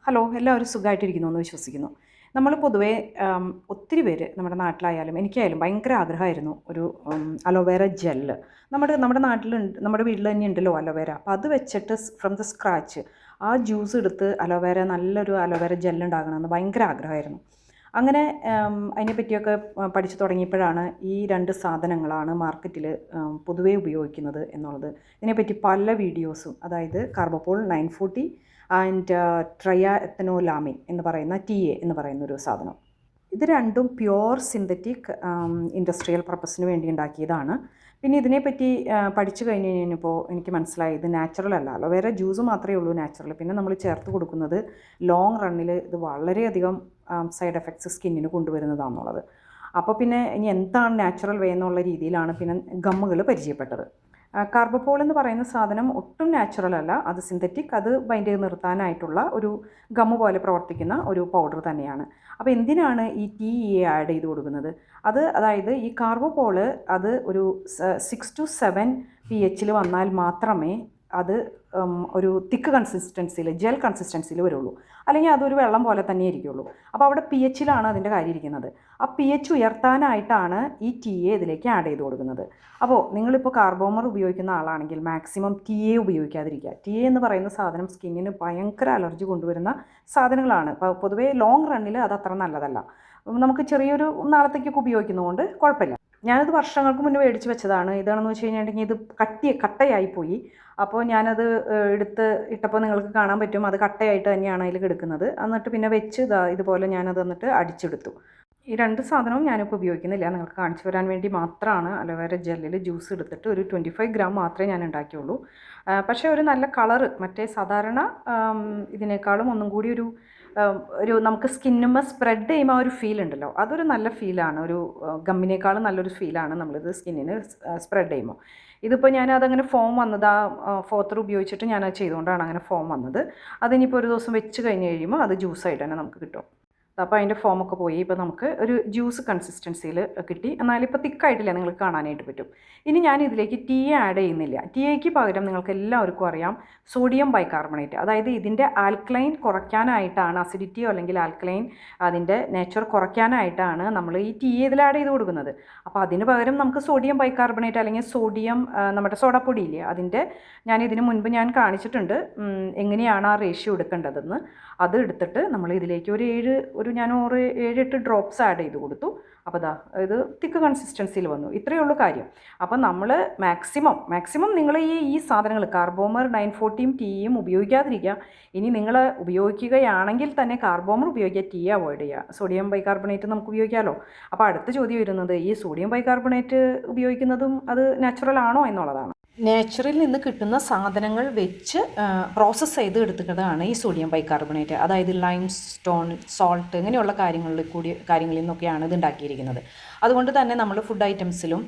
Hello, എല്ലാവരും സുഖമായിട്ടിരിക്കുന്നു എന്ന് വിശ്വസിക്കുന്നു. നമ്മൾ പൊതുവേ ഒത്തിരി പേര് നമ്മുടെ നാട്ടിലായാലും എനിക്കായാലും ഭയങ്കര ആഗ്രഹമായിരുന്നു ഒരു അലോവേര ജെല്ല്. നമ്മുടെ നാട്ടിലുണ്ട്, നമ്മുടെ വീട്ടിൽ തന്നെ ഉണ്ടല്ലോ അലോവേര. അപ്പോൾ അത് വെച്ചിട്ട് ഫ്രം ദ സ്ക്രാച്ച് ആ ജ്യൂസ് എടുത്ത് നല്ലൊരു അലോവേര ജെല്ല് ഉണ്ടാകണമെന്ന് ഭയങ്കര ആഗ്രഹമായിരുന്നു. അങ്ങനെ അതിനെപ്പറ്റിയൊക്കെ പഠിച്ചു തുടങ്ങിയപ്പോഴാണ് ഈ രണ്ട് സാധനങ്ങളാണ് മാർക്കറ്റിൽ പൊതുവേ ഉപയോഗിക്കുന്നത് എന്നുള്ളത്. ഇതിനെപ്പറ്റി പല വീഡിയോസും, അതായത് കാർബോപോൾ 940 ആൻഡ് ട്രയ എത്തനോലാമിൻ എന്ന് പറയുന്ന TA എന്ന് പറയുന്നൊരു സാധനം. ഇത് രണ്ടും പ്യുവർ സിന്തറ്റിക് ഇൻഡസ്ട്രിയൽ പർപ്പസിന് വേണ്ടി ഉണ്ടാക്കിയതാണ്. പിന്നെ ഇതിനെപ്പറ്റി പഠിച്ചു കഴിഞ്ഞ് കഴിഞ്ഞപ്പോൾ എനിക്ക് മനസ്സിലായി ഇത് നാച്ചുറൽ അല്ല. അലോവേര ജ്യൂസ് മാത്രമേ ഉള്ളൂ നാച്ചുറൽ. പിന്നെ നമ്മൾ ചേർത്ത് കൊടുക്കുന്നത് ലോങ് റണ്ണിൽ ഇത് വളരെയധികം സൈഡ് എഫക്ട്സ് സ്കിന്നിന് കൊണ്ടുവരുന്നതാണെന്നുള്ളത്. അപ്പോൾ പിന്നെ ഇനി എന്താണ് നാച്ചുറൽ വേ എന്നുള്ള രീതിയിലാണ് പിന്നെ ഗമ്മുകൾ പരിചയപ്പെട്ടത്. കാർബോപോൾ എന്ന് പറയുന്ന സാധനം ഒട്ടും നാച്ചുറൽ അല്ല, അത് സിന്തറ്റിക്. അത് ബൈൻഡ് ചെയ്ത് നിർത്താനായിട്ടുള്ള ഒരു ഗമ്മ് പോലെ പ്രവർത്തിക്കുന്ന ഒരു പൗഡർ തന്നെയാണ്. അപ്പോൾ എന്തിനാണ് ഈ TEA ആഡ് ചെയ്ത് കൊടുക്കുന്നത്? അതായത് ഈ കാർബോപോള് അത് ഒരു 6 to 7 pH വന്നാൽ മാത്രമേ അത് ഒരു തിക്ക് കൺസിസ്റ്റൻസിയിൽ, ജെൽ കൺസിസ്റ്റൻസിയിൽ വരുള്ളൂ. അല്ലെങ്കിൽ അതൊരു വെള്ളം പോലെ തന്നെ ഇരിക്കുള്ളൂ. അപ്പോൾ അവിടെ PH അതിൻ്റെ കാര്യം ഇരിക്കുന്നത്. ആ PH ഉയർത്താനായിട്ടാണ് ഈ TA ഇതിലേക്ക് ആഡ് ചെയ്ത് കൊടുക്കുന്നത്. അപ്പോൾ നിങ്ങളിപ്പോൾ കാർബോമർ ഉപയോഗിക്കുന്ന ആളാണെങ്കിൽ മാക്സിമം TA ഉപയോഗിക്കാതിരിക്കുക. TA എന്ന് പറയുന്ന സാധനം സ്കിന്നിന് ഭയങ്കര അലർജി കൊണ്ടുവരുന്ന സാധനങ്ങളാണ്. അപ്പോൾ പൊതുവേ ലോങ് റണ്ണിൽ അത് അത്ര നല്ലതല്ല. നമുക്ക് ചെറിയൊരു നാളത്തേക്കൊക്കെ ഉപയോഗിക്കുന്നതുകൊണ്ട് കുഴപ്പമില്ല. ഞാനത് വർഷങ്ങൾക്ക് മുന്നേ മേടിച്ച് വെച്ചതാണ്. ഇതാണെന്ന് വെച്ച് കഴിഞ്ഞിട്ടുണ്ടെങ്കിൽ ഇത് കട്ടയായിപ്പോയി. അപ്പോൾ ഞാനത് എടുത്ത് ഇട്ടപ്പോൾ നിങ്ങൾക്ക് കാണാൻ പറ്റും, അത് കട്ടയായിട്ട് തന്നെയാണ് അതിൽ കിടക്കുന്നത്. എന്നിട്ട് പിന്നെ വെച്ച് ഇതുപോലെ ഞാനത് എന്നിട്ട് അടിച്ചെടുത്തു. ഈ രണ്ട് സാധനവും ഞാനിപ്പോൾ ഉപയോഗിക്കുന്നില്ല, നിങ്ങൾക്ക് കാണിച്ചു തരാൻ വേണ്ടി മാത്രമാണ്. അലോവേര ജെല്ലിൽ ജ്യൂസ് എടുത്തിട്ട് ഒരു 25 ഗ്രാം മാത്രമേ ഞാൻ ഉണ്ടാക്കിയുള്ളൂ. പക്ഷേ ഒരു നല്ല കളറ്, മറ്റേ സാധാരണ ഇതിനേക്കാളും ഒന്നും കൂടി ഒരു നമുക്ക് സ്കിന്നുമ്മ സ്പ്രെഡ് ചെയ്യുമ്പോൾ ഒരു ഫീൽ ഉണ്ടല്ലോ, അതൊരു നല്ല ഫീലാണ്. ഒരു ഗമ്മിനേക്കാളും നല്ലൊരു ഫീലാണ് നമ്മളിത് സ്കിന്നിന് സ്പ്രെഡ് ചെയ്യുമ്പോൾ. ഇതിപ്പോൾ അതങ്ങനെ ഫോം വന്നത് ഫോത്തർ ഉപയോഗിച്ചിട്ട് ഞാനത് ചെയ്തുകൊണ്ടാണ് അങ്ങനെ ഫോം വന്നത്. അതിനിപ്പോൾ ഒരു ദിവസം വെച്ച് കഴിഞ്ഞ് കഴിയുമ്പോൾ അത് ജ്യൂസായിട്ട് തന്നെ നമുക്ക് കിട്ടും. അപ്പോൾ അതിൻ്റെ ഫോമൊക്കെ പോയി ഇപ്പോൾ നമുക്ക് ഒരു ജ്യൂസ് കൺസിസ്റ്റൻസിയിൽ കിട്ടി. എന്നാലും ഇപ്പോൾ തിക്കായിട്ടില്ല, നിങ്ങൾക്ക് കാണാനായിട്ട് പറ്റും. ഇനി ഞാൻ ഇതിലേക്ക് TA ആഡ് ചെയ്യുന്നില്ല. TAക്ക് പകരം നിങ്ങൾക്ക് എല്ലാവർക്കും അറിയാം സോഡിയം ബൈകാർബണേറ്റ്. അതായത് ഇതിൻ്റെ ആൽക്കലൈൻ കുറയ്ക്കാനായിട്ടാണ്, അസിഡിറ്റിയോ അല്ലെങ്കിൽ ആൽക്കലൈൻ അതിൻ്റെ നേച്ചർ കുറയ്ക്കാനായിട്ടാണ് നമ്മൾ ഈ TA ഇതിൽ ആഡ് ചെയ്ത് കൊടുക്കുന്നത്. അപ്പോൾ അതിന് പകരം നമുക്ക് സോഡിയം ബൈകാർബണേറ്റ് അല്ലെങ്കിൽ സോഡിയം നമ്മുടെ സോഡാപ്പൊടിയില്ലേ, ഇതിന് മുൻപ് ഞാൻ കാണിച്ചിട്ടുണ്ട് എങ്ങനെയാണ് ആ റേഷ്യോ എടുക്കേണ്ടതെന്ന്. അത് എടുത്തിട്ട് നമ്മൾ ഇതിലേക്ക് ഒരു 7-8 ഡ്രോപ്സ് ആഡ് ചെയ്ത് കൊടുത്തു. അപ്പോൾ ഇത് തിക്ക് കൺസിസ്റ്റൻസിയിൽ വന്നു. ഇത്രയേ ഉള്ളൂ കാര്യം. അപ്പോൾ നമ്മൾ മാക്സിമം നിങ്ങൾ ഈ സാധനങ്ങൾ കാർബോമർ 940 TEയും ഉപയോഗിക്കാതിരിക്കുക. ഇനി നിങ്ങൾ ഉപയോഗിക്കുകയാണെങ്കിൽ തന്നെ കാർബോമർ ഉപയോഗിക്കുക, TA അവോയ്ഡ് ചെയ്യുക. സോഡിയം ബൈകാർബണേറ്റ് നമുക്ക് ഉപയോഗിക്കാമല്ലോ. അപ്പോൾ അടുത്ത ചോദ്യം വരുന്നത് ഈ സോഡിയം ബൈകാർബണേറ്റ് ഉപയോഗിക്കുന്നതും അത് നാച്ചുറൽ ആണോ എന്നുള്ളതാണ്. നേച്ചറിൽ നിന്ന് കിട്ടുന്ന സാധനങ്ങൾ വെച്ച് പ്രോസസ്സ് ചെയ്ത് എടുക്കുന്നതാണ് ഈ സോഡിയം ബൈകാർബണേറ്റ്. അതായത് ലൈം സ്റ്റോൺ, സോൾട്ട് ഇങ്ങനെയുള്ള കാര്യങ്ങളിൽ നിന്നൊക്കെയാണ് ഇത് ഉണ്ടാക്കിയിരിക്കുന്നത്. അതുകൊണ്ട് തന്നെ നമ്മൾ ഫുഡ് ഐറ്റംസിലും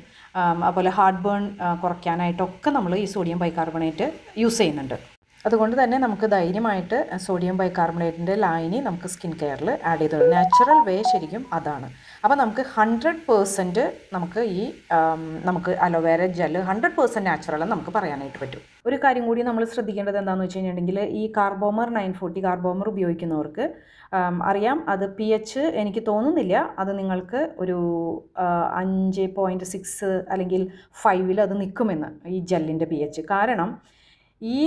അതുപോലെ ഹാർട്ട് ബേൺ കുറയ്ക്കാനായിട്ടൊക്കെ നമ്മൾ ഈ സോഡിയം ബൈകാർബണേറ്റ് യൂസ് ചെയ്യുന്നുണ്ട്. അതുകൊണ്ട് തന്നെ നമുക്ക് ധൈര്യമായിട്ട് സോഡിയം ബൈകാർബണേറ്റിൻ്റെ ലായനി നമുക്ക് സ്കിൻ കെയറിൽ ആഡ് ചെയ്തത് നാച്ചുറൽ വേ ശരിക്കും അതാണ്. അപ്പോൾ നമുക്ക് 100% നമുക്ക് അലോവേര ജെല്ല് 100% നാച്ചുറൽ നമുക്ക് പറയാനായിട്ട് പറ്റും. ഒരു കാര്യം കൂടി നമ്മൾ ശ്രദ്ധിക്കേണ്ടത് എന്താണെന്ന് വെച്ച് കഴിഞ്ഞിട്ടുണ്ടെങ്കിൽ ഈ കാർബോമർ 940 കാർബോമർ ഉപയോഗിക്കുന്നവർക്ക് അറിയാം, അത് PH എനിക്ക് തോന്നുന്നില്ല അത് നിങ്ങൾക്ക് ഒരു 5.6 അല്ലെങ്കിൽ 5 അത് നിൽക്കുമെന്ന് ഈ ജെല്ലിൻ്റെ PH. കാരണം ഈ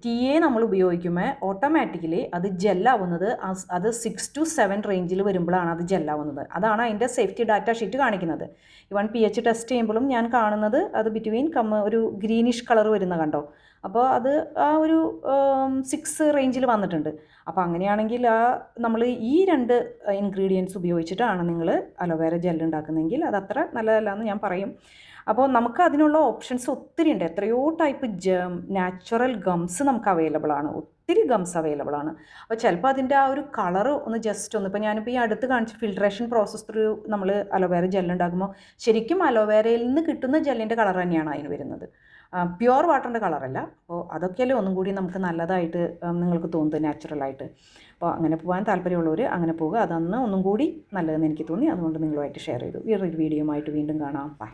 TA നമ്മൾ ഉപയോഗിക്കുമ്പോൾ ഓട്ടോമാറ്റിക്കലി അത് ജെല്ലാവുന്നത് അത് 6 to 7 റേഞ്ചിൽ വരുമ്പോഴാണ് അത് ജെല്ലാവുന്നത്. അതാണ് അതിൻ്റെ സേഫ്റ്റി ഡാറ്റ ഷീറ്റ് കാണിക്കുന്നത്. ഇവൺ PH ടെസ്റ്റ് ചെയ്യുമ്പോഴും ഞാൻ കാണുന്നത് അത് ബിറ്റ്വീൻ ഒരു ഗ്രീനിഷ് കളർ വരുന്ന കണ്ടോ. അപ്പോൾ അത് ആ ഒരു 6 റേഞ്ചിൽ വന്നിട്ടുണ്ട്. അപ്പോൾ അങ്ങനെയാണെങ്കിൽ നമ്മൾ ഈ 2 ഇൻഗ്രീഡിയൻസ് ഉപയോഗിച്ചിട്ടാണ് നിങ്ങൾ അലോവേര ജെൽ ഉണ്ടാക്കുന്നതെങ്കിൽ അത് അത്ര നല്ലതല്ല എന്ന് ഞാൻ പറയും. അപ്പോൾ നമുക്ക് അതിനുള്ള ഓപ്ഷൻസ് ഒത്തിരി ഉണ്ട്. എത്രയോ ടൈപ്പ് നാച്ചുറൽ ഗംസ് നമുക്ക് അവൈലബിൾ ആണ്, ഒത്തിരി ഗംസ് അവൈലബിൾ ആണ്. അപ്പോൾ ചിലപ്പോൾ അതിൻ്റെ ആ ഒരു കളറ് ഇപ്പോൾ ഞാനിപ്പോൾ ഈ അടുത്ത് കാണിച്ച ഫിൽട്രേഷൻ പ്രോസസ് ത്രൂ നമ്മൾ അലോവേര ജെൽ ഉണ്ടാക്കുമ്പോൾ ശരിക്കും അലോവേരയിൽ നിന്ന് കിട്ടുന്ന ജെല്ലിൻ്റെ കളർ തന്നെയാണ് അതിന് വരുന്നത്, പ്യുവർ വാട്ടറിൻ്റെ കളറല്ല. അപ്പോൾ അതൊക്കെയല്ലേ ഒന്നും കൂടി നമുക്ക് നല്ലതായിട്ട് നിങ്ങൾക്ക് തോന്നുന്നത് നാച്ചുറലായിട്ട്. അപ്പോൾ അങ്ങനെ പോകാൻ താല്പര്യമുള്ളവർ അങ്ങനെ പോകുക, അതൊന്നും ഒന്നും കൂടി നല്ലതെന്ന് എനിക്ക് തോന്നി. അതുകൊണ്ട് നിങ്ങളുമായിട്ട് ഷെയർ ചെയ്തു. വേറൊരു വീഡിയോയുമായിട്ട് വീണ്ടും കാണാം. ബൈ.